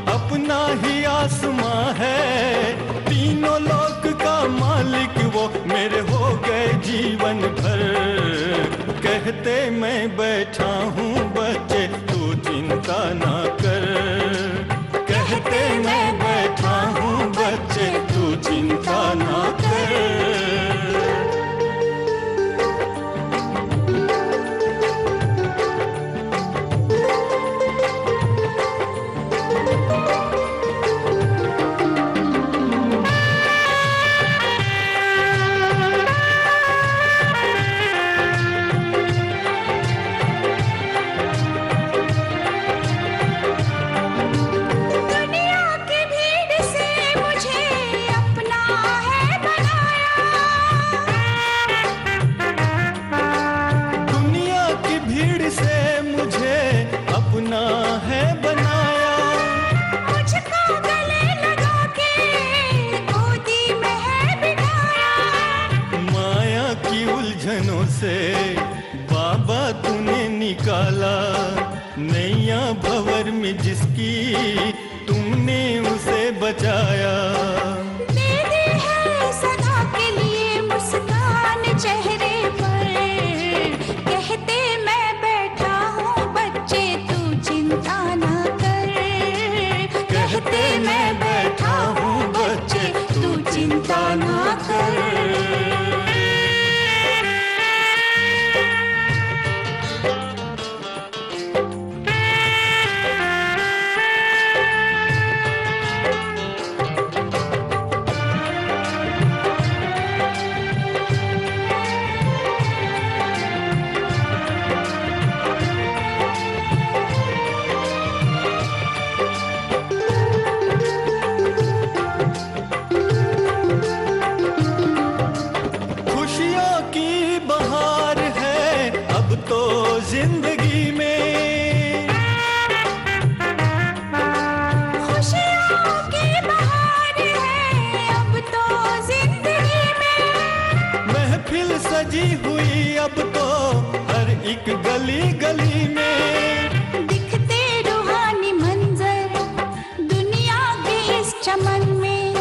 अपना ही आसमां है, तीनों लोक का मालिक वो मेरे हो गए जीवन भर। कहते मैं बैठा हूँ बच्चे तू चिंता ना कर, कहते मैं बैठा हूँ बच्चे तू चिंता ना कर। से बाबा तूने निकाला नैया भंवर में जिसकी, तुमने उसे बचाया। दे दी है सदा के लिए मुस्कान चेहरे पर, कहते मैं बैठा हूँ बच्चे तू चिंता ना कर, कहते मैं बैठा हूँ बच्चे तू चिंता ना कर। जिंदगी में खुशियों की बहार है अब तो जिंदगी में, महफिल सजी हुई अब तो हर एक गली गली में, दिखते रूहानी मंजर दुनिया के इस चमन में,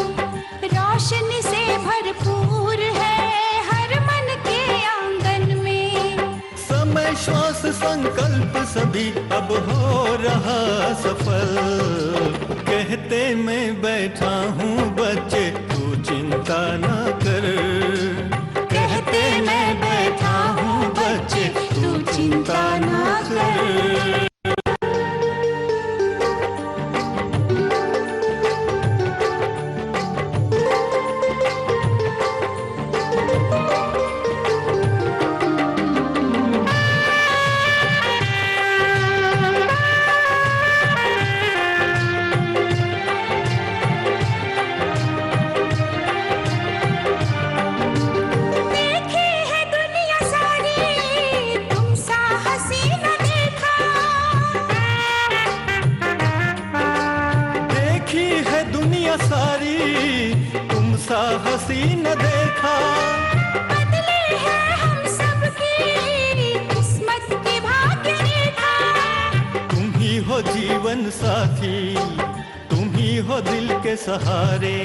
रोशनी से भरपूर है हर मन के आंगन में। समय श्वास संकल्प सभी अब हो रहा सफल, कहते मैं बैठा हूँ बच्चे तू चिंता ना कर, कहते मैं बैठा हूँ बच्चे तू चिंता ना कर। सारी तुम सा हसी न देखा, बदले हैं हम सबकी किस्मत की भाग्य रेखा, तुम ही हो जीवन साथी, तुम ही हो दिल के सहारे,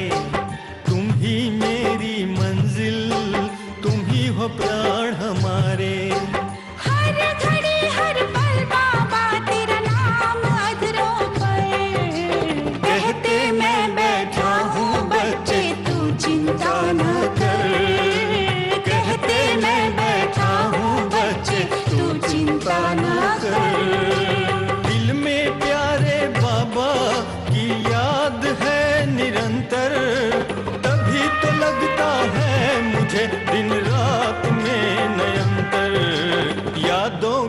तुम ही मेरी मंजिल, तुम ही हो प्राण हमारे। हर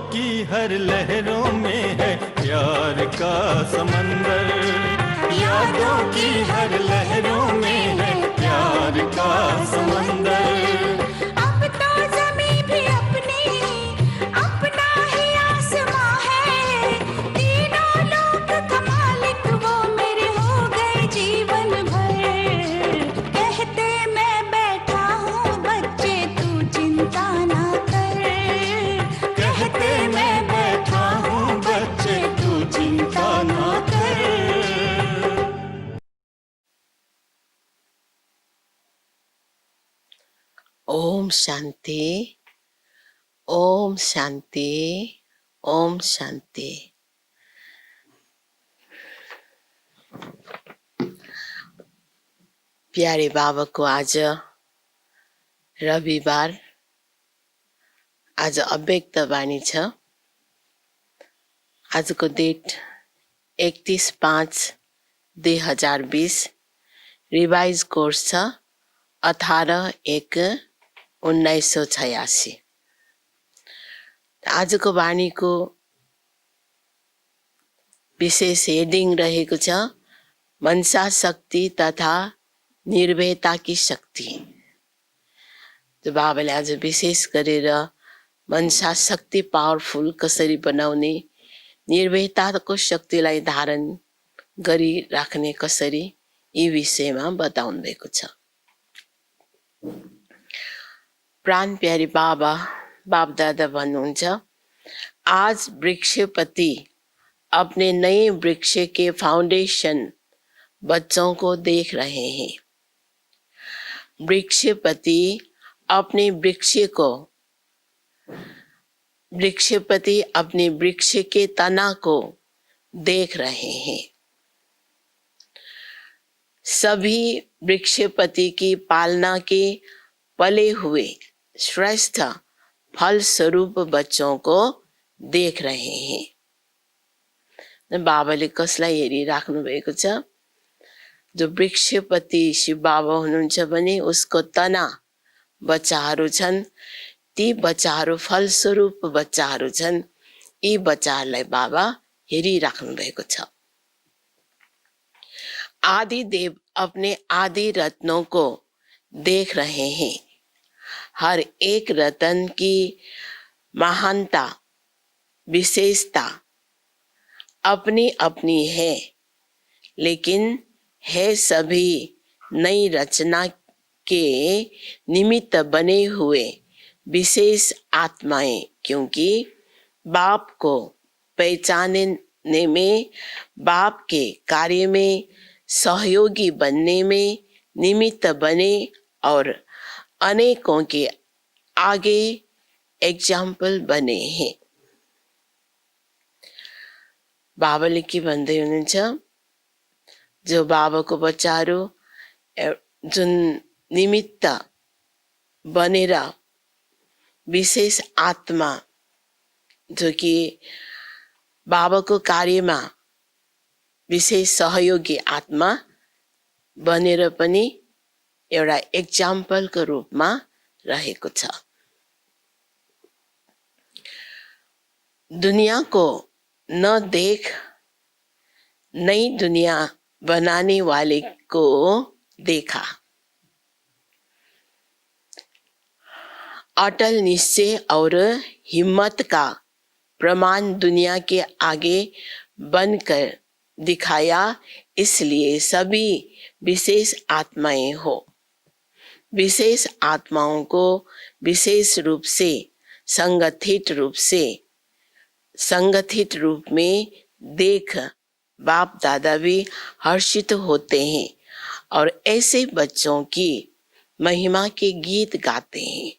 की हर लहरों में है प्यार का समंदर, यादों की हर लहरों में है प्यार का समंदर। अब तो ज़मीं भी अपनी, अपना ही आसमां है, तीनों लोक का मालिक वो मेरे हो गए जीवन भर। कहते मैं बैठा हूँ बच्चे तू चिंता ना कर, कहते मैं बैठा हूँ बच्चे तू चिंता ना कर। ओम शांति, ओम शांति, ओम शांति। प्यारे बाबा को आज रविवार, आज अव्यक्त वाणी छ। आज को डेट 31/5/2020, रिवाइज कोर्स छ 18/1/1986। आज को वाणी को विशेष हेडिङ रहेको छ मनसा शक्ति तथा निर्भयता की शक्ति। तो बाबाले आज विशेष गरेर मनसा शक्ति पावरफुल कसरी बनाउने, निर्भयताको शक्तिलाई धारण गरी राख्ने कसरी, यी विषयमा बताउनु भएको छ। प्राण प्यारी बाबा बाप दादा भन्नुहुन्छ, आज वृक्षपति अपने नए वृक्ष के फाउंडेशन बच्चों को देख रहे हैं। वृक्षपति अपने वृक्ष के तना को देख रहे हैं। सभी वृक्षपति की पालना के पले हुए श्रेष्ठ फल स्वरूप बच्चों को देख रहे हैं। बाबाले कसलाई हेरिराख्नु भएको छ? जो वृक्षपति शिव बाबा हुनुहुन्छ भने उसको तना बच्चाहरू छन्, ती बच्चाहरू फलस्वरूप बच्चाहरू छन्। यी बच्चाहरूलाई बाबा हेरिराख्नु भएको छ। आदि देव अपने आदि रत्नों को देख रहे हैं। हर एक रतन की महानता, विशेषता अपनी अपनी है, लेकिन है सभी नई रचना के निमित्त बने हुए विशेष आत्माएं, क्योंकि बाप को पहचानने में, बाप के कार्य में सहयोगी बनने में निमित्त बने और अनेकों के आगे एग्जाम्पल बने हैं। बाबाले के भन्दै हुनुहुन्छ, जो बाबाको बच्चाहरू जुन निमित्त बनेर विशेष आत्मा, जो कि बाबाको कार्यमा विशेष सहयोगी आत्मा बनेर पनि एउटा एक्जाम्पलको रूपमा रहेको छ। दुनिया को न देख नई दुनिया बनाने वाले को देखा। अटल निश्चय और हिम्मत का प्रमाण दुनिया के आगे बनकर दिखाया, इसलिए सभी विशेष आत्माएं हो। विशेष आत्माओं को विशेष रूप से संगठित रूप में देख बाप दादा भी हर्षित होते हैं और ऐसे बच्चों की महिमा के गीत गाते हैं।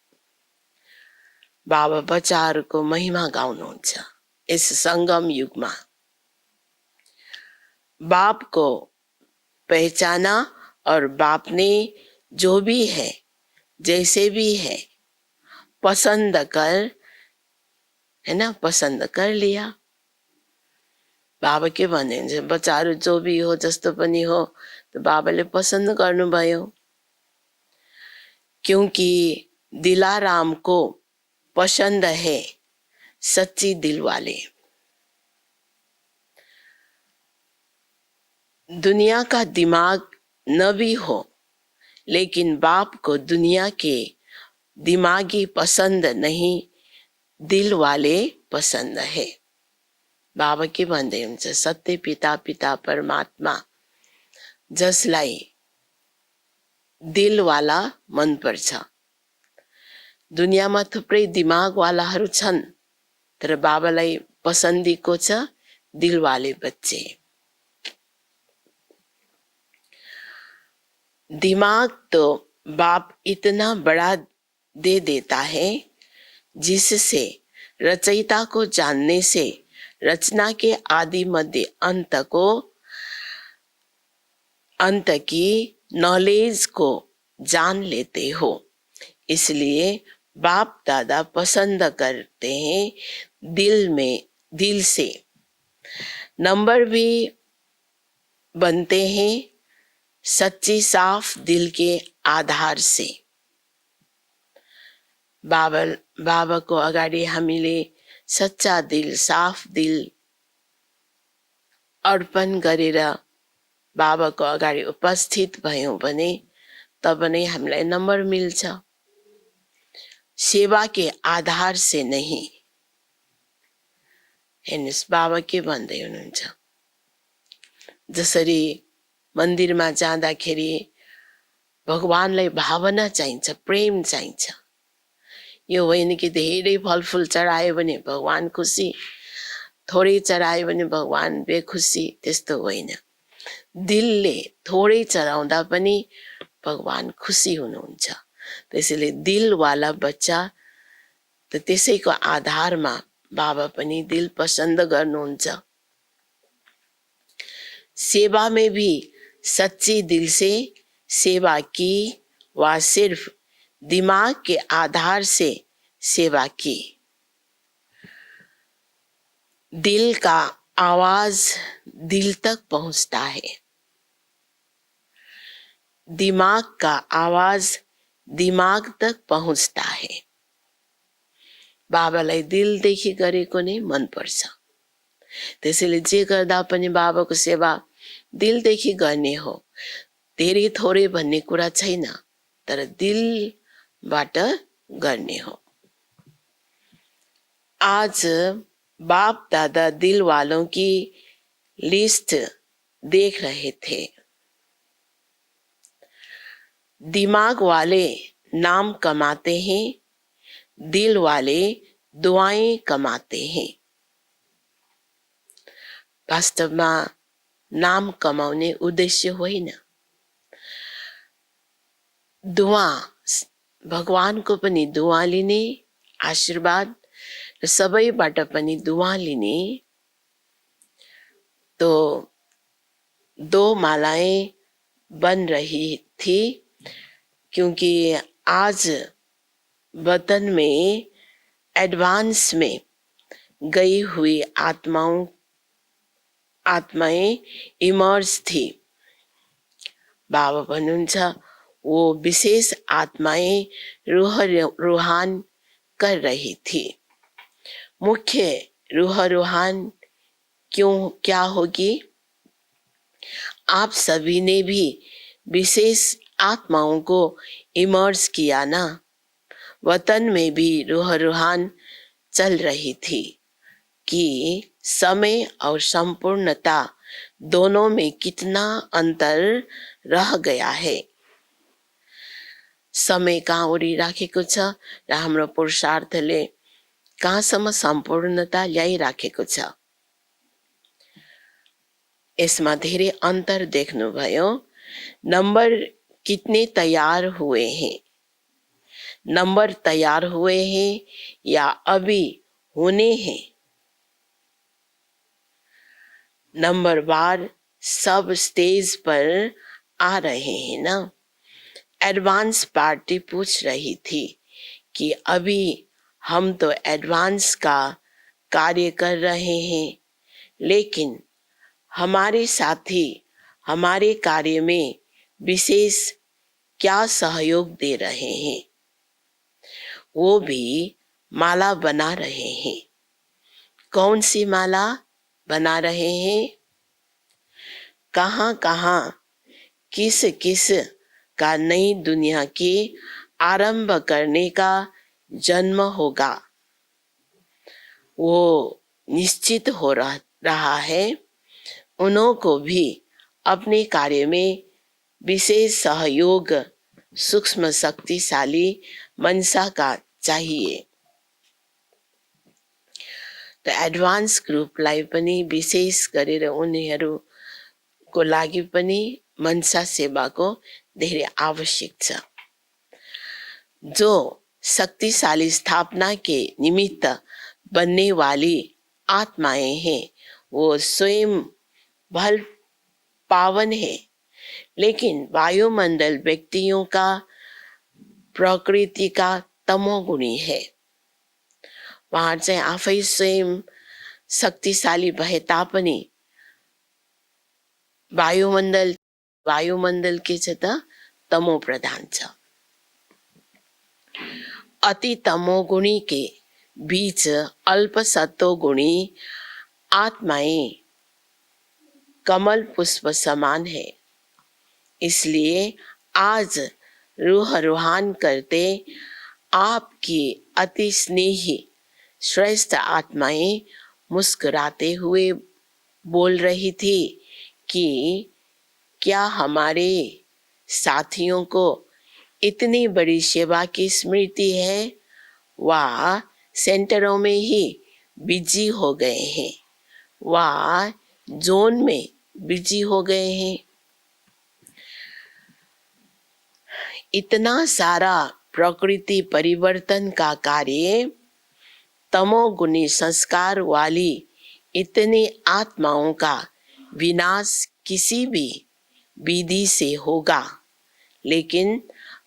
बाबा बच्चाहरूको महिमा गाउनुहुन्छ इस संगम युग में। बाप को पहचाना और बाप ने जो भी है, जैसे भी है, पसंद कर, है ना, पसंद कर लिया। बाबा के भन्नुहुन्छ, बच्चाहरू जो भी हो, जस्तो पनि हो, तो बाबाले पसंद गर्नुभयो। क्योंकि दिलाराम को पसंद है सच्ची दिल वाले। दुनिया का दिमाग न भी हो, लेकिन बाप को दुनिया के दिमागी पसंद नहीं, दिल वाले पसंद है। बाबा के भन्दै हुन्छ सत्य पिता पिता परमात्मा जसलाई दिलवाला मन पर्छ। दुनियाँमा थुप्रै दिमागवालाहरू छन्, तर बाबालाई पसन्दीको छ दिलवाले बच्चे। दिमाग तो बाप इतना बड़ा दे देता है जिससे रचयिता को जानने से रचना के आदि मध्य अंत की नॉलेज को जान लेते हो। इसलिए बाप दादा पसंद करते हैं दिल से। नंबर भी बनते हैं सच्ची साफ दिल के आधार से। बाबा को अगाडि हामीले सच्चा दिल साफ दिल अर्पण गरेर बाबा को अगाडि उपस्थित भयौं भने तब नै हामीलाई नम्बर मिल्छ, सेवा के आधार से नहीं। हेर्नुस् बाबा के भन्दै हुनुहुन्छ, जसरी मन्दिरमा जाँदाखेरि भगवानलाई भावना चाहिन्छ, प्रेम चाहिन्छ। यो होइन कि धेरै फलफुल चढायो भने भगवान खुसी, थोरै चढायो भने भगवान बेखुसी, त्यस्तो होइन। दिलले थोरै चढाउँदा पनि भगवान खुसी हुनुहुन्छ। त्यसैले दिलवाला बच्चा त त्यसैको आधारमा बाबा पनि दिल पसन्द गर्नुहुन्छ। सेवा में भी सच्ची दिल से सेवा की व सिर्फ दिमाग के आधार से सेवा की। दिल का आवाज दिल तक पहुंचता है, दिमाग का आवाज दिमाग तक पहुंचता है। बाबालाई दिलदेखि गरेको नै मन पर्छ। त्यसैले जे गर्दा पनि बाबाको सेवा दिलदेखि गर्ने हो। धेरै थोरै भन्ने कुरा छैन, तर दिलबाट गर्ने हो। आज बाप दादा दिल वालों की लिस्ट देख रहे थे। दिमाग वाले नाम कमाते हैं, दिल वाले दुआएं कमाते हैं। वास्तवमा नाम कमाउने उद्देश्य होइन। दुआ भगवानको पनि दुआ लिने, आशीर्वाद र सबैबाट पनि दुआ लिने। तो दो मालाएं बन रही थी, क्योंकि आज वतन में एडवांस में गई हुई आत्माएं इमर्ज थी। बाबा भन्नुहुन्छ वो विशेष आत्माएं रूहान कर रही थी। मुख्य रूहान क्या होगी? आप सभी ने भी विशेष आत्माओं को इमर्ज किया ना। वतन में भी रूहान चल रही थी कि समय और संपूर्णता दोनों में कितना अंतर रह गया है। समय कहाँ उडिराखेको छ र हाम्रो पुरुषार्थले कहाँसम्म सम्पूर्णता ल्याइराखेको छ। यसमा धेरै अंतर देख्नुभयो। नंबर कितने तैयार हुए हैं, नंबर तैयार हुए हैं या अभी होने हैं। नंबर बार सब स्टेज पर आ रहे हैं ना। एडवांस पार्टी पूछ रही थी कि अभी हम तो एडवांस का कार्य कर रहे हैं, लेकिन हमारे साथी हमारे कार्य में विशेष क्या सहयोग दे रहे हैं। वो भी माला बना रहे हैं। कौन सी माला बना रहे हैं, कहाँ कहाँ किस किस का नई दुनिया की आरंभ करने का जन्म होगा, वो निश्चित हो रहा है। उन्हों को भी अपने कार्य में विशेष सहयोग सूक्ष्म शक्तिशाली मनसा का चाहिए। तो एडवान्स ग्रुपलाई पनि विशेष गरेर उनीहरूको लागि पनि मनसा सेवाको धेरै आवश्यक छ। जो शक्तिशाली स्थापना के निमित्त बनने वाली आत्माएं हैं, वो स्वयं भल पावन है, लेकिन वायुमंडल व्यक्तियों का प्रकृति का तमोगुणी है। वहाँ चाहिँ आफै स्वयं शक्तिशाली भए तापनि वायुमण्डल के छ त तमो प्रधान छ। अति तमोगुणी के बीच अल्प सत्वगुणी आत्माएं कमल पुष्प समान है। इसलिए आज रूह रूहान करते आपकी अति स्नेही श्रेष्ठ आत्माएं मुस्कुराते हुए बोल रही थी कि क्या हमारे साथियों को इतनी बड़ी सेवा की स्मृति है, वह सेंटरों में ही बिजी हो गए हैं, वह जोन में बिजी हो गए हैं। इतना सारा प्रकृति परिवर्तन का कार्य तमोगुणी संस्कार वाली इतनी आत्माओं का विनाश किसी भी विधि से होगा, लेकिन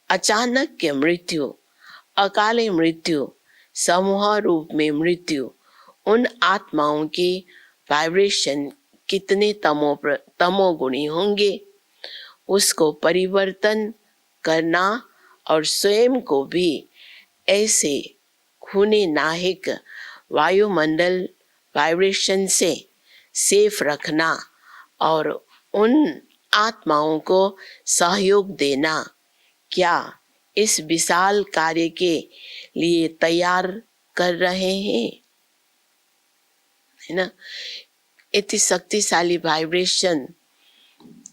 अचानक के मृत्यु, अकाले मृत्यु, समूह रूप में मृत्यु, उन आत्माओं की वाइब्रेशन कितने तमोगुणी होंगे, उसको परिवर्तन करना और स्वयं को भी ऐसे खूनी नाहिक वायुमंडल वाइब्रेशन से सेफ रखना और उन आत्माओं को सहयोग देना, क्या इस विशाल कार्य के लिए तैयार कर रहे हैं, है ना। यति शक्तिशाली भाइब्रेसन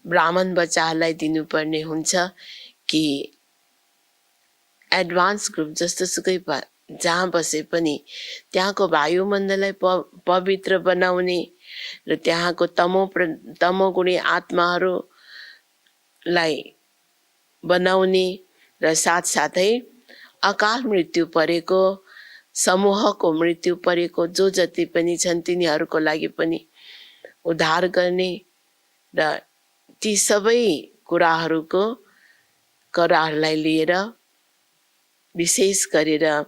ब्राह्मण बच्चाहरूलाई दिनुपर्ने हुन्छ कि एडभान्स ग्रुप जस्तो सुकै जहाँ बसे पनि त्यहाँको वायुमण्डललाई पवित्र बनाउने र त्यहाँको तमोगुणी आत्माहरूलाई बनाउने र साथसाथै अकाल मृत्यु परेको समूहको मृत्यु परेको जो जति पनि छन् तिनीहरूको लागि पनि उद्धार गर्ने र ती सबै कुराहरूको करारलाई लिएर विशेष गरेर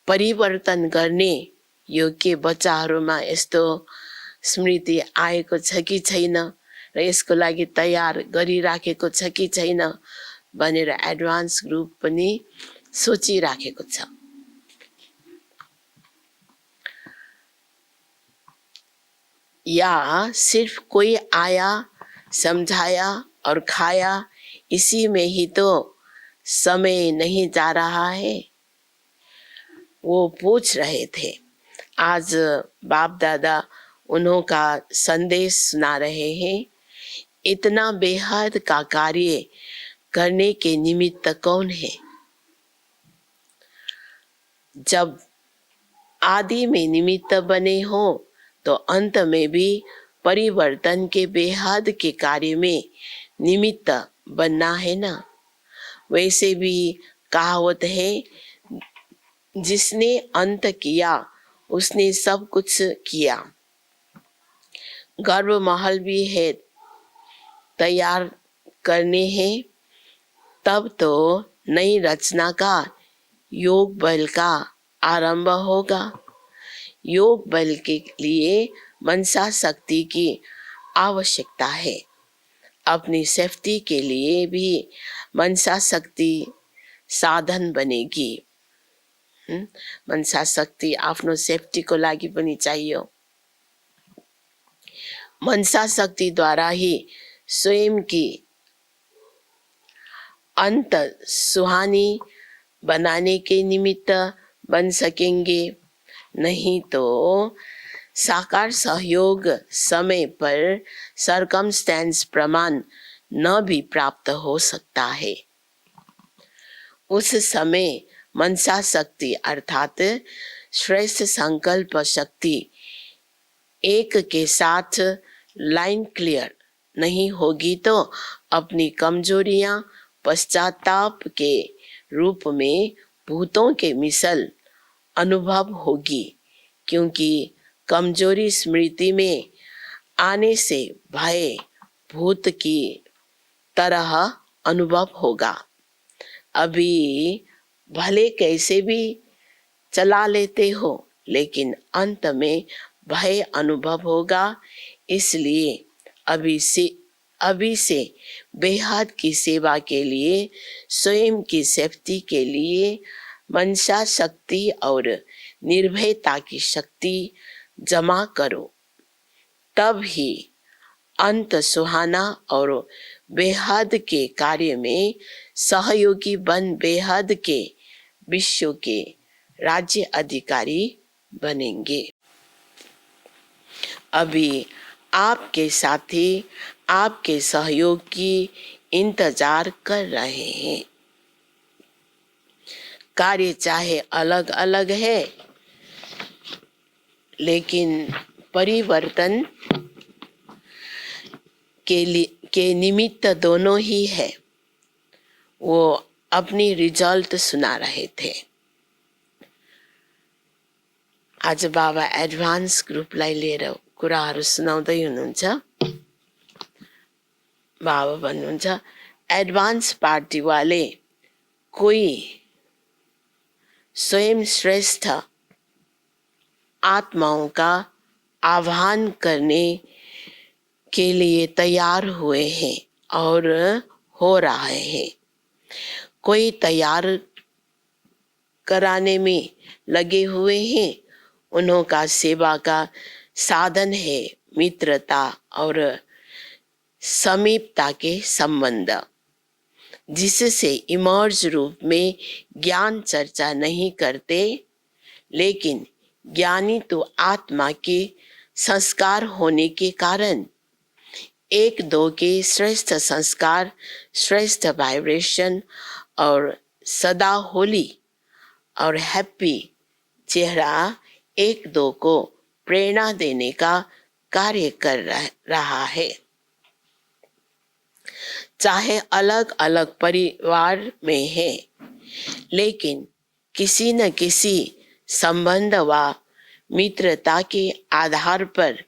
परिवर्तन गर्ने योग्य बच्चाहरूमा यस्तो स्मृति आएको छ कि छैन र यसको लागि तयार गरिराखेको छ कि छैन भनेर एडभान्स ग्रुप पनि सोचिराखेको छ। या सिर्फ कोई आया, समझाया और खाया, इसी में ही तो समय नहीं जा रहा है, वो पूछ रहे थे। आज बाप दादा उन्हों का संदेश सुना रहे हैं। इतना बेहद का कार्य करने के निमित्त कौन है? जब आदि में निमित्त बने हो तो अंत में भी परिवर्तन के बेहद के कार्य में निमित्त बनना है ना। वैसे भी कहावत है, जिसने अंत किया उसने सब कुछ किया। गर्भ महल भी है तैयार करने हैं, तब तो नई रचना का योग बल का आरंभ होगा। योग बल के लिए मनसा शक्ति की आवश्यकता है। अपनी सेफ्टी के लिए भी मनसा शक्ति साधन बनेगी, मनसा शक्ति आफ्नो सेफ्टीको लागि पनि चाहियो। मनसा शक्ति द्वारा ही स्वयं की अंत सुहानी बनाने के निमित्त बन सकेंगे, नहीं तो साकार सहयोग समय पर सरकमस्टेंस प्रमाण न भी प्राप्त हो सकता है। उस समय मनसा शक्ति अर्थात श्रेष्ठ संकल्प शक्ति एक के साथ लाइन क्लियर नहीं होगी तो अपनी कमजोरियां पश्चाताप के रूप में भूतों के मिसल अनुभव होगी, क्योंकि कमजोरी स्मृति में आने से भय भूत की तरह अनुभव होगा। अभी भले कैसे भी चला लेते हो, लेकिन अंत में भय अनुभव होगा। इसलिए अभी से बेहद की सेवा के लिए, स्वयं की सेफ्टी के लिए मनसा शक्ति और निर्भयता की शक्ति जमा करो, तब ही अंत सुहाना और बेहद के कार्य में सहयोगी बन बेहद के विश्व के राज्य अधिकारी बनेंगे। अभी आपके साथी आपके सहयोग की इंतजार कर रहे हैं। कार्य चाहे अलग अलग है, लेकिन परिवर्तन के निमित्त दोनों ही है। वो अपनी रिजल्ट सुना रहे थे। आज बाबा एडभान्स ग्रुपलाई लिएर कुराहरू सुनाउँदै हुनुहुन्छ। बाबा भन्नुहुन्छ, एडभान्स पार्टी वाले कोई स्वयं श्रेष्ठ आत्माओं का आह्वान करने के लिए तैयार हुए हैं और हो रहा है। कोई तैयार कराने में लगे हुए हैं। उन्हों का सेवा का साधन है मित्रता और समीपता के संबंध, जिससे इमर्ज रूप में ज्ञान चर्चा नहीं करते, लेकिन ज्ञानी तो आत्मा के संस्कार होने के कारण एक दो के श्रेष्ठ संस्कार, श्रेष्ठ वाइब्रेशन और सदा होली और हैप्पी चेहरा एक दो को प्रेरणा देने का कार्य कर रहा है। चाहे अलग अलग परिवार में है, लेकिन किसी न किसी संबंध व मित्रता के आधार पर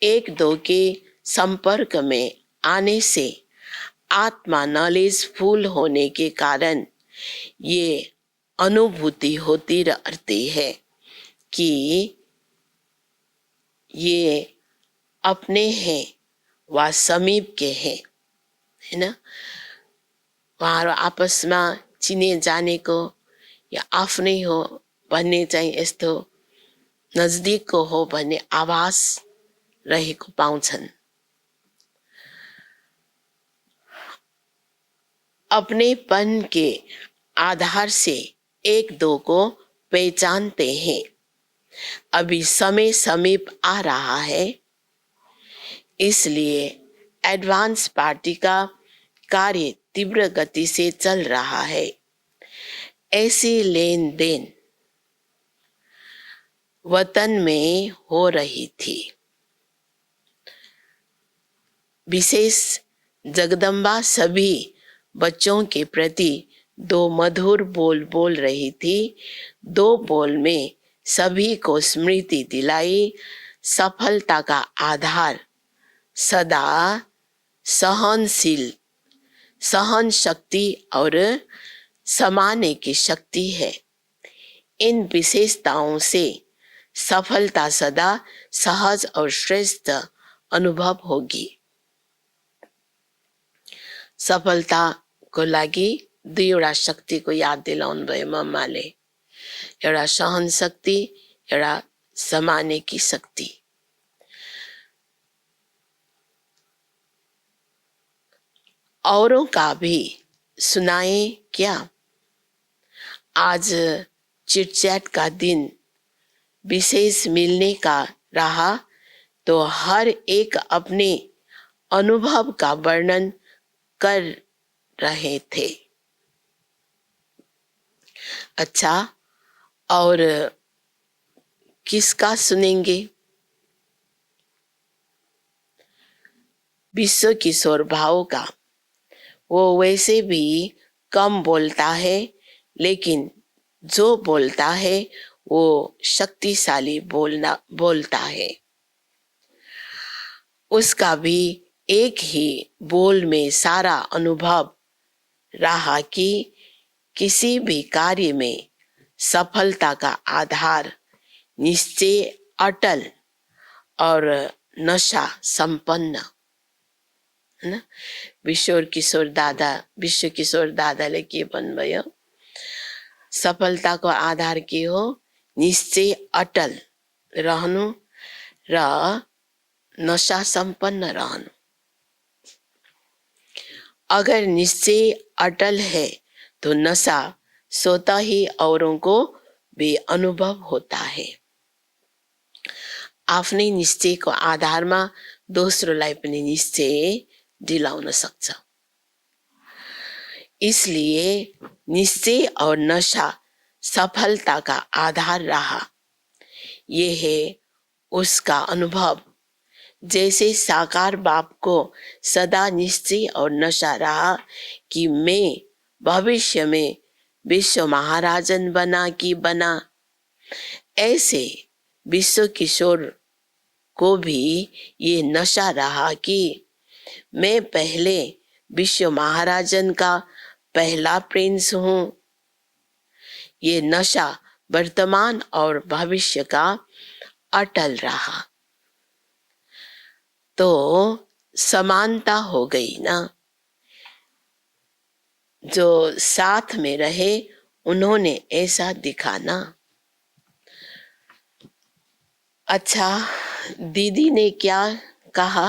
एक दो के संपर्क में आने से आत्मा नॉलेज फुल होने के कारण ये अनुभूति होती रहती है कि ये अपने हैं व समीप के हैं, है ना। उहाँहरू आपसमा चिने जानेको या आफ्नै हो भन्ने चाहिँ यस्तो नजदीकको हो भन्ने आभास रहेको पाउँछन्। अपनेपन के आधार से एक दो को पहचानते हैं। अभी समय समीप आ रहा है, इसलिए एडवांस पार्टी का कार्य तीव्र गति से चल रहा है। ऐसी लेन देन वतन में हो रही थी। विशेष जगदम्बा सभी बच्चों के प्रति दो मधुर बोल बोल रही थी। दो बोल में सभी को स्मृति दिलाई, सफलता का आधार सदा सहनशील, सहन शक्ति और समाने की शक्ति है। इन विशेषताओं से सफलता सदा सहज और श्रेष्ठ अनुभव होगी। सफलता को लागि दुईवटा शक्तिको याद दिलाउनु भयो मम्माले। एउटा सहन शक्ति, एउटा समाने की शक्ति। औरों का भी सुनाए क्या? आज चिटचैट का दिन विशेष मिलने का रहा तो हर एक अपने अनुभव का वर्णन कर रहे थे। अच्छा, और किसका सुनेंगे? विश्व किशोर भाव का। वो वैसे भी कम बोलता है, लेकिन जो बोलता है वो शक्तिशाली बोलता है। उसका भी एक ही बोल में सारा अनुभव रहा कि किसी भी कार्य में सफलता का आधार निश्चय, अटल और नशा संपन्न, है ना? विश्व किशोर दादाले के भन्नुभयो, सफलताको आधार के हो? निश्चय, अटल रहनु र नशा संपन्न रहनु। अगर निश्चय अटल है तो नशा स्वतः ही औरों को भी अनुभव होता है। आफ्नै निश्चयको आधारमा दोस्रोलाई पनि निश्चय दिलाउन सक्छ। इसलिए निश्चय और नशा सफलता का आधार रहा। ये है उसका अनुभव। जैसे साकार बाप को सदा निश्चय और नशा रहा कि मैं भविष्य में विश्व महाराजन बना कि बना, ऐसे विश्व किशोर को भी ये नशा रहा कि मैं पहले विश्व महाराजन का पहला प्रिंस हूँ। ये नशा वर्तमान और भविष्य का अटल रहा। तो समानता हो गई ना। जो साथ में रहे उन्होंने ऐसा दिखाना। अच्छा, दीदी ने क्या कहा?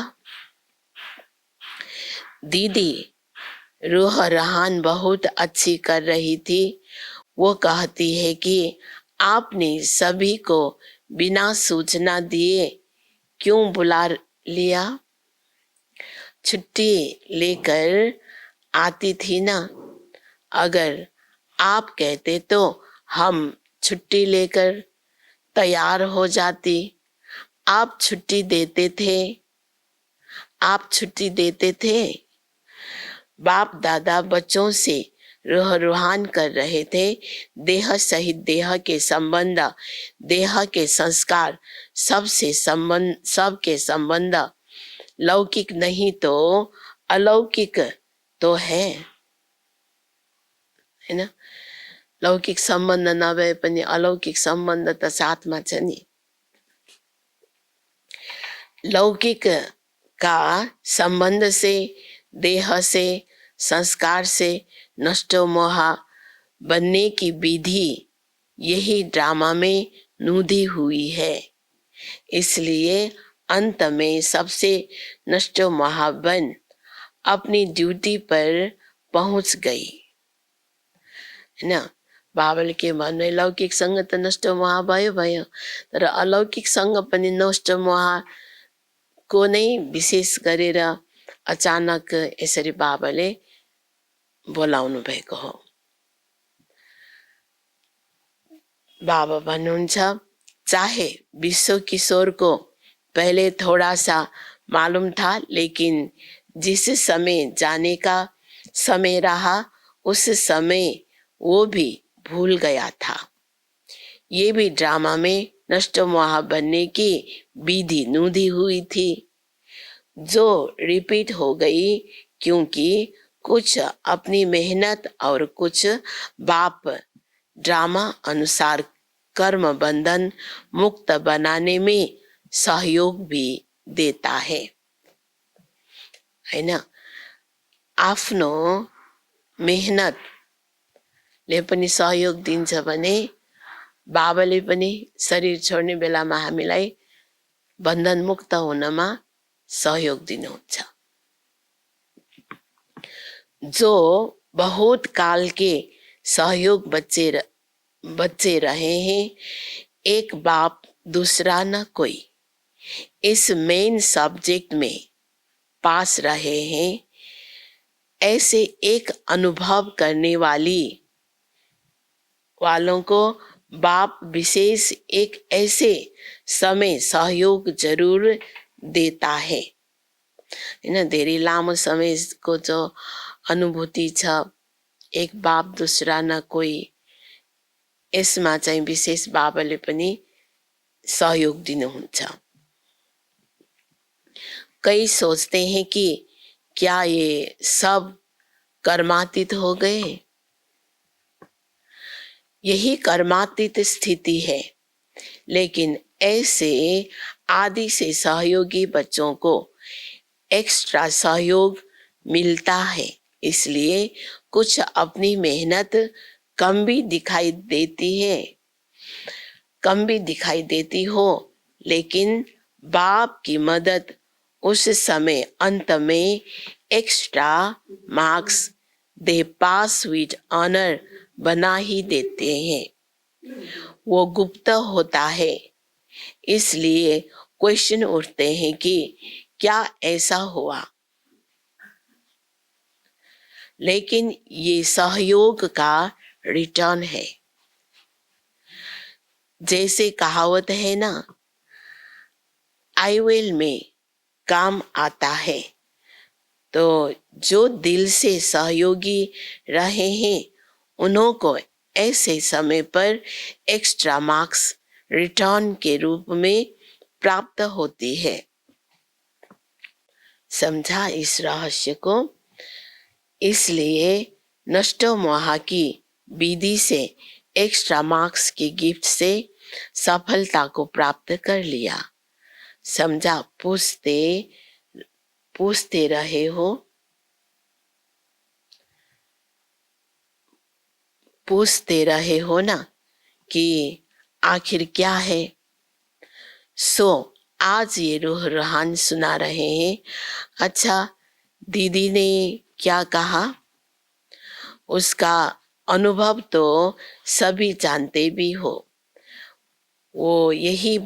दीदी रूह रहान बहुत अच्छी कर रही थी। वो कहती है कि आपने सभी को बिना सूचना दिए क्यों बुला लिया? छुट्टी लेकर आती थी ना। अगर आप कहते तो हम छुट्टी लेकर तैयार हो जाती। आप छुट्टी देते थे। बाप दादा बच्चों से रूह रूहान कर रहे थे। देह सहित देह के संबंध, देह के संस्कार, सबके संबंध लौकिक नहीं तो अलौकिक तो है ना? लौकिक सम्बन्ध नभए पनि अलौकिक सम्बन्ध त साथमा छ नि। लौकिक का संबंध से, देह से, संस्कार से नष्ट मोह बनने की विधि यही ड्रामा में नूदी हुई है। इसलिए अंत में सबसे नष्ट मोह बन अपनी ड्यूटी पर पहुंच गई, है ना? बाबल के भन्ने लौकिकसँग त नष्ट मोह भयो, तर अलौकिकसँग पनि नष्ट मोह को नै विशेष गरेर अचानक यसरी बाबाले बोलाउनु भएको हो। बाबा भन्नुहुन्छ, चाहे विश्व किशोर को पहले थोड़ा सा मालूम था, लेकिन जिस समय जाने का समय रहा उस समय वो भी भूल गया था। ये भी ड्रामा में नष्ट मोह बनने की विधि नूदी हुई थी, जो रिपीट हो गई, क्योंकि कुछ अपनी मेहनत और कुछ बाप ड्रामा अनुसार कर्म बंधन मुक्त बनाने में सहयोग भी देता है ना? आफ्नो मेहनत ले पनि सहयोग दिन्छ भने बाबाले पनि शरीर छोड्ने बेलामा हामीलाई बन्धन मुक्त हुनमा सहयोग दिनुहुन्छ। जो बहुत काल के सहयोग बच्चे रहे हैं, एक बाप दूसरा न कोई, इस मेन सब्जेक्ट में पास रहे हैं, ऐसे एक अनुभव करने वालों को बाप विशेष एक ऐसे समय सहयोग जरूर देता है। हैन, धेरै लामो समयको जो अनुभूति छ, एक बाप दूसरा न कोई, यसमा चाहिँ विशेष बाबाले पनि सहयोग दिनुहुन्छ। कई सोचते हैं कि क्या ये सब कर्मातीत हो गए? यही कर्मातीत स्थिति है, लेकिन ऐसे आदि से सहयोगी बच्चों को एक्स्ट्रा सहयोग मिलता है, इसलिए कुछ अपनी मेहनत कम भी दिखाई देती हो, लेकिन बाप की मदद उस समय अंत में एक्स्ट्रा मार्क्स दे पास विद ऑनर बना ही देते हैं। वो गुप्त होता है, इसलिए क्वेश्चन उठते हैं कि क्या ऐसा हुआ? लेकिन ये सहयोग का रिटर्न है। जैसे कहावत है ना, आईवेल में काम आता है, तो जो दिल से सहयोगी रहे हैं उन्हों को ऐसे समय पर एक्स्ट्रा मार्क्स रिटर्न के रूप में प्राप्त होती है। समझा इस रहस्य को? इसलिए नष्टो मोहा की विधि से एक्स्ट्रा मार्क्स के गिफ्ट से सफलता को प्राप्त कर लिया। समझा? पूछते रहे हो ना कि आखिर क्या है। सो आज ये रूह रूहान सुना रहे हैं। अच्छा, दीदी ने क्या कहा, उसका अनुभव तो सभी जानते भी हो। वो यही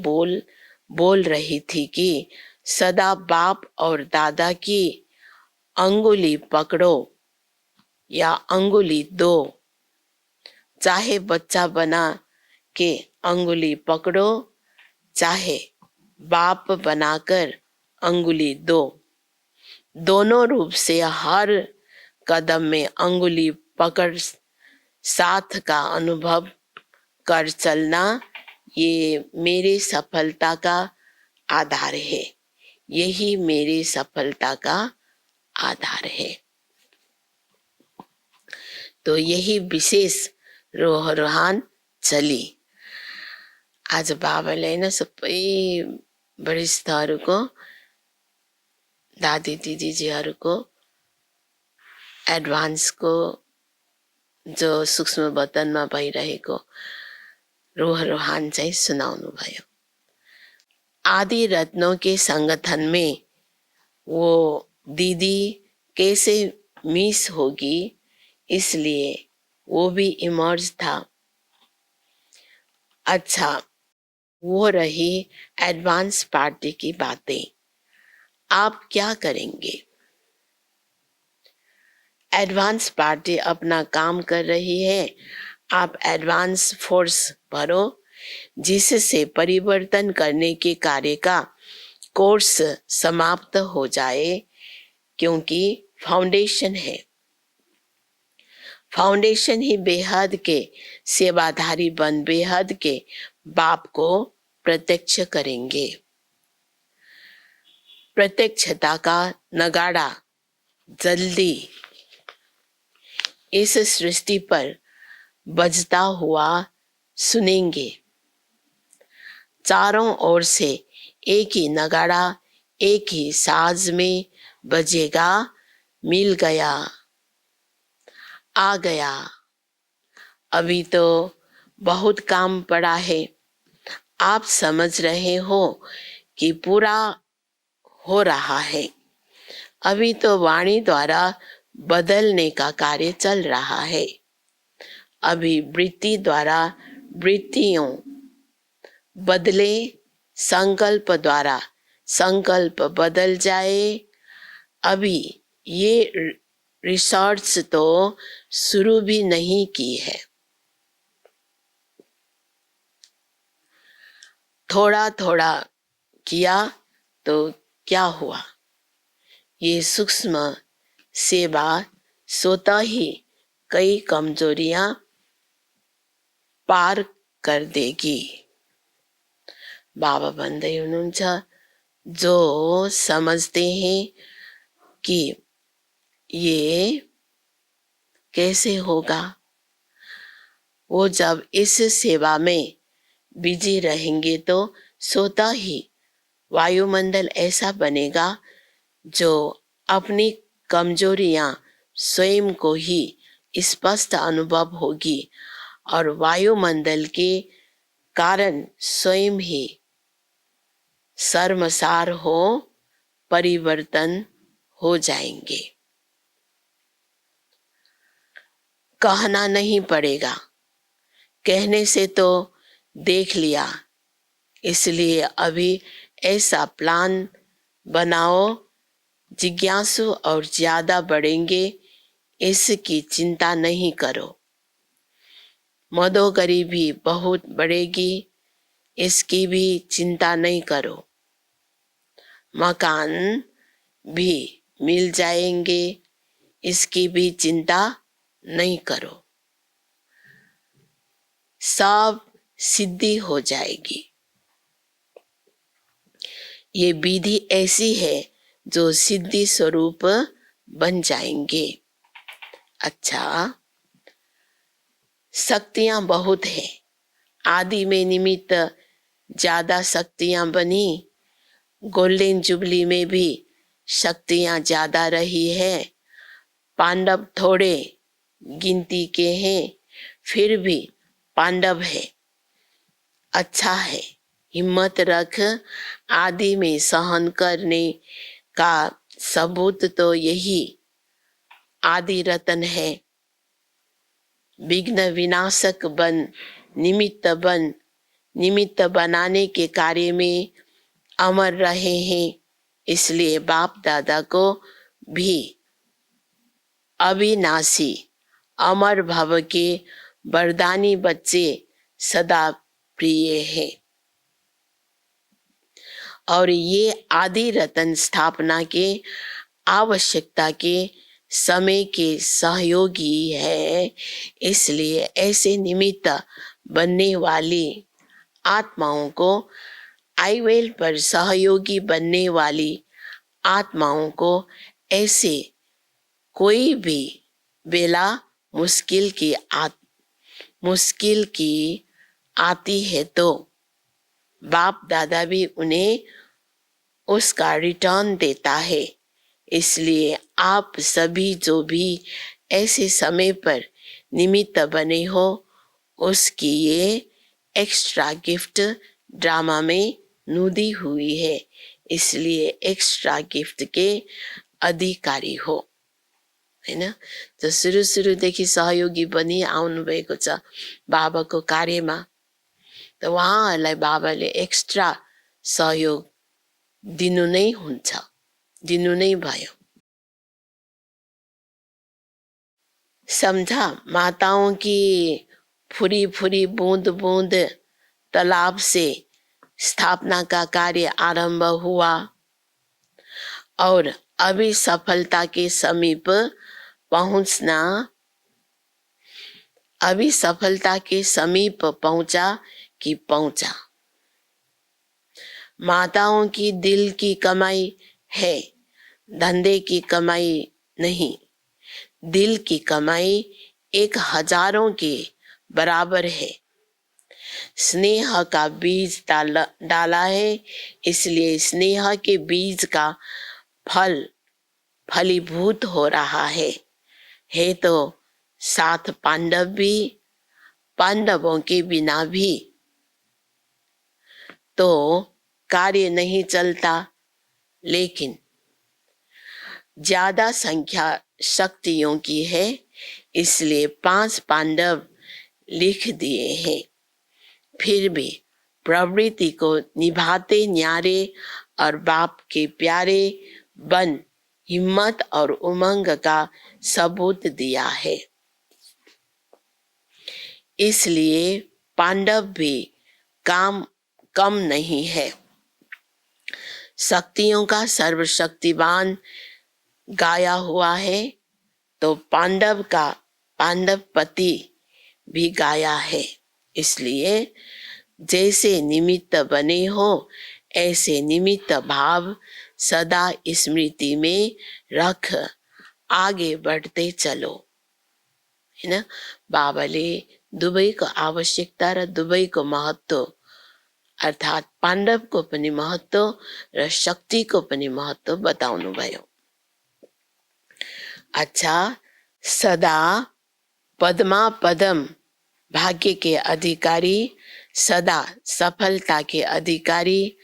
बोल रही थी कि सदा बाप और दादा की अंगुली पकड़ो या अंगुली दो, चाहे बच्चा बना के अंगुली पकड़ो, चाहे बाप बनाकर अंगुली दो, दोनों रूप से हर कदम में अंगुली पकड़ साथ का अनुभव कर चलना, ये मेरे सफलता का आधार है। यही मेरी सफलता का आधार है। तो यही विशेष रूह रूहान चली। आज बाबाले न सबै वरिष्ठहरूको, दादी दिदीजीहरूको एडभान्सको जो सूक्ष्म वतनमा भइरहेको रूह रूहान चाहिँ सुनाउनु भयो। आदि रत्नों के संगठन में वो दीदी कैसे मिस होगी, इसलिए वो भी इमर्ज था। अच्छा, वो रही एडवांस पार्टी की बातें। आप क्या करेंगे? एडवांस पार्टी अपना काम कर रही है, आप एडवांस फोर्स भरो, जिससे परिवर्तन करने के कार्य का कोर्स समाप्त हो जाए, क्योंकि फाउंडेशन है। फाउंडेशन ही बेहद के सेवाधारी बन बेहद के बाप को प्रत्यक्ष करेंगे। प्रत्यक्षता का नगाड़ा जल्दी इस सृष्टि पर बजता हुआ सुनेंगे। चारों ओर से एक ही नगाड़ा एक ही साज में बजेगा। मिल गया, आ गया। अभी तो बहुत काम पड़ा है। आप समझ रहे हो कि पूरा हो रहा है। अभी तो वाणी द्वारा बदलने का कार्य चल रहा है। अभी वृत्ति द्वारा वृत्तियों बदले, संकल्प द्वारा संकल्प बदल जाए। अभी ये रिसर्च तो शुरू भी नहीं की है। थोड़ा थोड़ा किया तो क्या हुआ? ये सूक्ष्म सेवा स्वतः ही कई कमजोरियां पार कर देगी। बाबा भन्दै हुनुहुन्छ, जो समझते हैं कि ये कैसे होगा, वो जब इस सेवा में बिजी रहेंगे तो स्वतः ही वायुमंडल ऐसा बनेगा जो अपनी कमजोरियां स्वयं को ही स्पष्ट अनुभव होगी और वायुमंडल के कारण स्वयं ही शर्मसार हो परिवर्तन हो जाएंगे। कहना नहीं पड़ेगा, कहने से तो देख लिया। इसलिए अभी ऐसा प्लान बनाओ, जिज्ञासु और ज्यादा बढ़ेंगे, इसकी चिंता नहीं करो। मदोगरी भी बहुत बढ़ेगी, इसकी भी चिंता नहीं करो। मकान भी मिल जाएंगे, इसकी भी चिंता नहीं करो। सब सिद्धि हो जाएगी। ये विधि ऐसी है जो सिद्धि स्वरूप बन जाएंगे। अच्छा, शक्तियां बहुत है। आदि में निमित्त ज्यादा शक्तियां बनी, गोल्डन जुबली में भी शक्तियां ज्यादा रही है। पांडव थोड़े गिनती के हैं, फिर भी पांडव है। अच्छा है, हिम्मत रख। आदि में सहन करने का सबूत तो यही आदि रतन है। विघ्न विनाशक बन, निमित्त बनाने के कार्य में अमर रहे हैं। इसलिए बाप दादा को भी अविनाशी अमर भव के वरदानी बच्चे सदा प्रिय है। और ये आदि रतन स्थापना के आवश्यकता के समय के सहयोगी है। इसलिए ऐसे निमित्त बनने वाली आत्माओं को, आईवेल पर सहयोगी बनने वाली आत्माओं को ऐसे कोई भी बेला मुश्किल की आती है तो बाप दादा भी उन्हें उसका रिटर्न देता है। इसलिए आप सभी जो भी ऐसे समय पर निमित्त बने हो, उसकी ये एक्स्ट्रा गिफ्ट ड्रामा में नूदी हुई है। इसलिए एक्स्ट्रा गिफ्ट के अधिकारी हो, हैन। तो सुरु सहयोगी बनी आउनु भएको छ बाबाको कार्यमा। त उहाँहरूलाई बाबाले एक्स्ट्रा सहयोग दिनु नै हुन्छ, दिनु नै भयो। समझा? माताओं की फुरी फुरी बूंद बूंद तालाब से स्थापना का कार्य आरंभ हुआ और अभी सफलता के समीप पहुंचना, अभी सफलता के समीप पहुंचा कि पहुंचा। माताओं की दिल की कमाई है, धंधे की कमाई नहीं। दिल की कमाई 1000 के बराबर है। स्नेह का बीज डाला है, इसलिए स्नेह के बीज का फल फलीभूत हो रहा है। तो 7 पांडव भी, पांडवों के बिना भी तो कार्य नहीं चलता, लेकिन ज्यादा संख्या शक्तियों की है, इसलिए 5 पांडव लिख दिए हैं। फिर भी प्रवृत्ति को निभाते न्यारे और बाप के प्यारे बन हिम्मत और उमंग का सबूत दिया है। इसलिए पांडव भी काम कम नहीं है। शक्तियों का सर्वशक्तिवान गाया हुआ है, तो पांडव का पांडवपति भी गाया है। इसलिए जैसे निमित्त बने हो, ऐसे निमित्त भाव सदा स्मृति में रख आगे बढ़ते चलो, है ना। बाबाले दुवैको आवश्यकता र दुवैको महत्व अर्थात् पाण्डवको पनि महत्व र शक्तिको पनि महत्व बताउनु भयो। अच्छा, सदा पद्मा पदम भाग्य के अधिकारी, सदा सफलता के अधिकारी,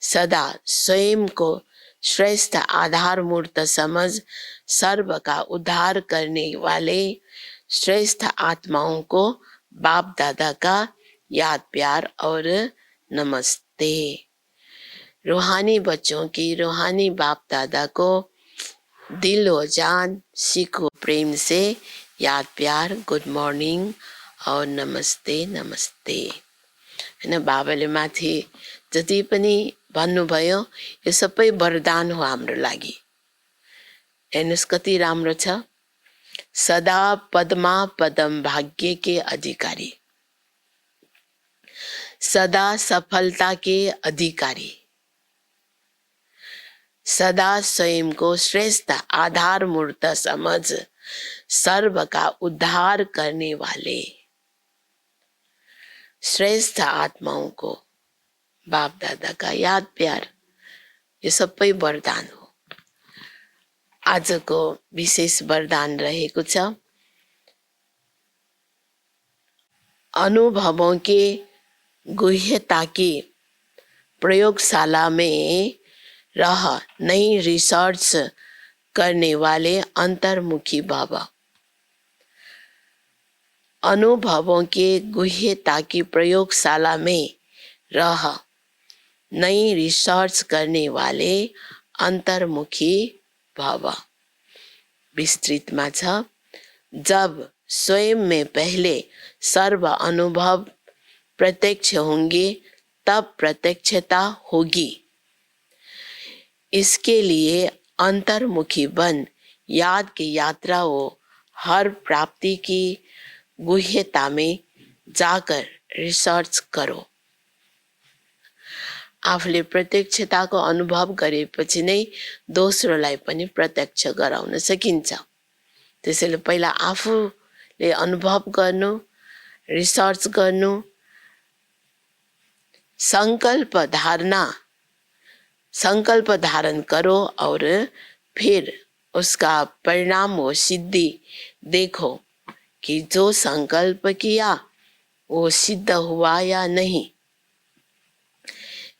सदा स्वयं को श्रेष्ठ आधार मूर्त समझ सर्व का उद्धार करने वाले श्रेष्ठ आत्माओं को बाप दादा का याद प्यार और नमस्ते। रूहानी बच्चों की रूहानी बाप दादा को दिल व जान सिख व प्रेम से याद प्यार, गुड मॉर्निंग और नमस्ते नमस्ते, हैन। बाबाले माथि जति पनि भन्नुभयो यो सबै वरदान हो हाम्रो लागि। हेर्नुस् कति राम्रो छ। सदा पद्मा पदम भाग्य के अधिकारी, सदा सफलता के अधिकारी, सदा स्वयं को श्रेष्ठ आधार मूर्त समझ सर्व का उद्धार करने वाले श्रेष्ठ आत्माओं को बाप दादा का याद प्यार, यो सबै वरदान हो। आजको विशेष वरदान रहेको छ, अनुभवों के गुह्यता की प्रयोगशाला में रह नई रिसर्च करने वाले अंतर्मुखी बाबा। अनुभवों के गुह्यता की प्रयोगशाला में रह नई रिसर्च करने वाले अंतर्मुखी बाबा। विस्तृत में छ, जब स्वयं में पहले सर्व अनुभव प्रत्यक्ष होंगे तब प्रत्यक्षता होगी। इसके लिए अंतर्मुखी बन याद की यात्रा हो, हर प्राप्ति की गुह्यता में जाकर रिसर्च करो। आफूले प्रत्यक्षताको अनुभव गरेपछि नै दोस्रोलाई पनि प्रत्यक्ष गराउन सकिन्छ। त्यसैले पहिला आफूले अनुभव गर्नु, रिसर्च गर्नु, संकल्प धारण करो और फिर उसका परिणाम वो सिद्धि देखो कि जो संकल्प किया वो सिद्ध हुआ या नहीं।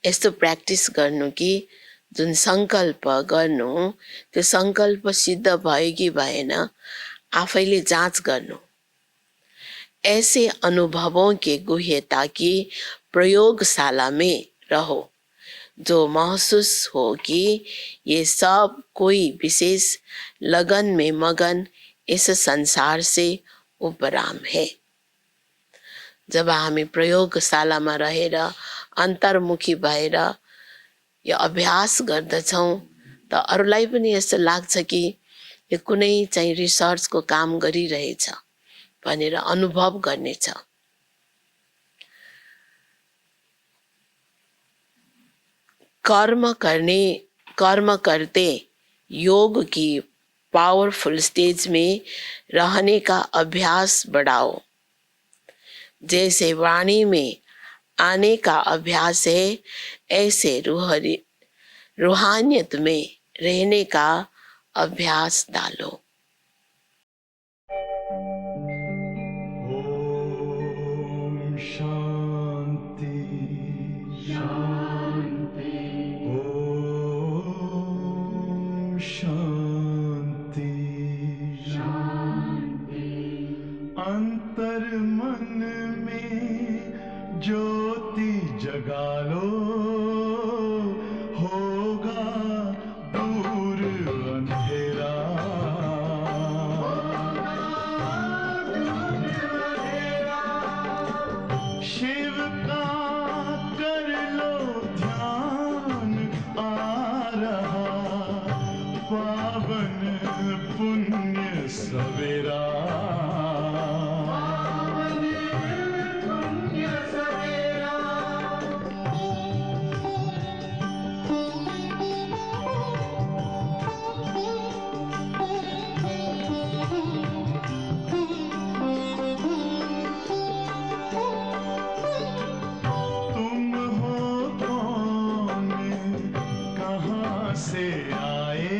यस्तो प्र्याक्टिस गर्नु कि जुन संकल्प गर्नु त्यो संकल्प सिद्ध भयो कि भएन आफैले जाँच गर्नु। ऐसे अनुभवों के गुह्यता की प्रयोगशाला में रहो, जो महसूस हो कि ये सब कोई विशेष लगन में मगन इस संसार से उपराम है। जब हामी प्रयोगशालामा रहेर अन्तर्मुखी भएर यो अभ्यास गर्दछौं त अरूलाई पनि यस्तो लाग्छ कि यो कुनै चाहिँ रिसर्चको काम गरिरहेछ भनेर अनुभव गर्नेछ। कर्म करते योग की पावरफुल स्टेज में रहने का अभ्यास बढ़ाओ। जैसे वाणी में आने का अभ्यास है, ऐसे रूहानियत में रहने का अभ्यास डालो। ओम शांति अंतर मन में ज्योति जगा लो, होगा दूर अंधेरा। शिव का कर लो ध्यान, आ रहा पावन पुण्य सवेरा। तुम हो कौन, कहाँ से आए,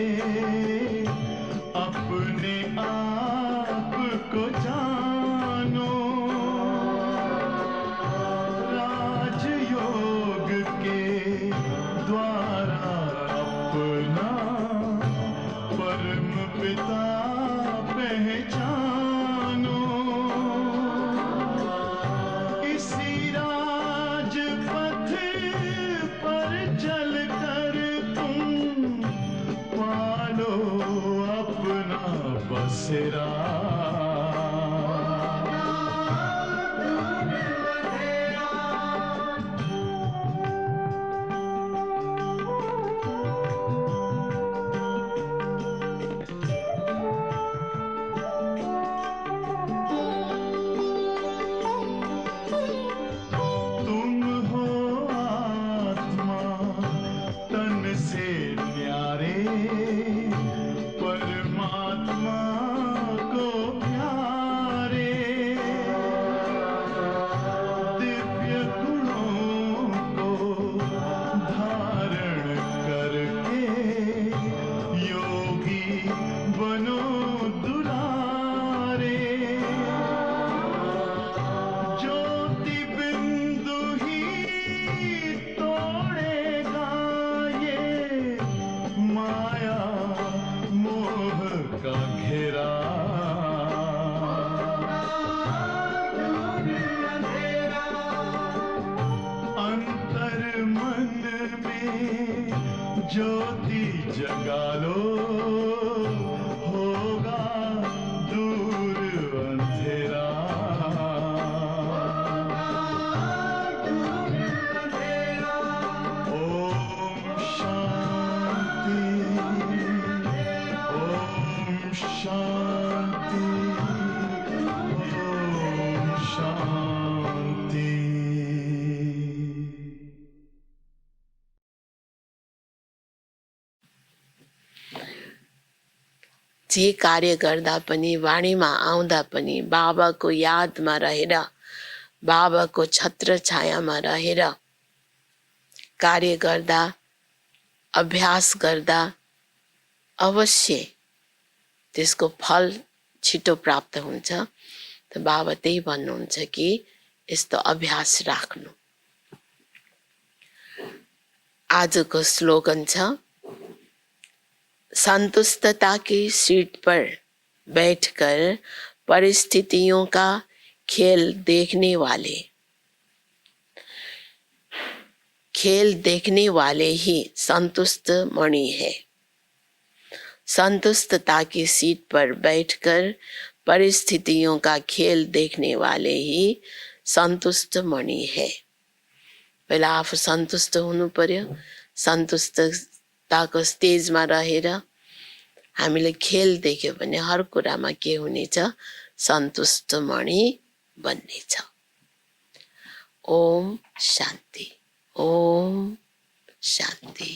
अपने आप को जानो। राजयोग के द्वारा अपना परम पिता पहचानो। इसी राजपथ पर चलकर तुम पालो अपना बसेरा। तुम हो आत्मा तन से न्यारे, परमात्मा को प्यारे। दिव्य गुणों को धारण करके योगी बनो दुलारे। ज्योति बिंदु ही तोड़ेगा ये माया मोह का घेरा। अंतर मन में ज्योति जगा लो, होगा दूर अंधेरा। ओम शांति, ओम शांति, ओम शांति। जे कार्य गर्दा पनि वाणीमा आउँदा पनि बाबाको यादमा रहेर, बाबाको छत्र छायामा रहेर कार्य गर्दा, अभ्यास गर्दा अवश्य त्यसको फल छिटो प्राप्त हुन्छ। त बाबा त्यही भन्नुहुन्छ कि यस्तो अभ्यास राख्नु। आजको स्लोगन छ, संतुष्टता की सीट पर बैठकर परिस्थितियों का खेल देखने वाले ही संतुष्ट मणि है। संतुष्टता की सीट पर बैठकर परिस्थितियों का खेल देखने वाले ही सन्तुष्ट मणि है। पहिला आफू सन्तुष्ट हुनु पर्यो। सन्तुष्टताको स्टेजमा रहेर हामीले खेल देख्यो भने हर कुरामा के हुनेछ, सन्तुष्ट मणि बन्नेछ। ओम शान्ति, ओम शान्ति।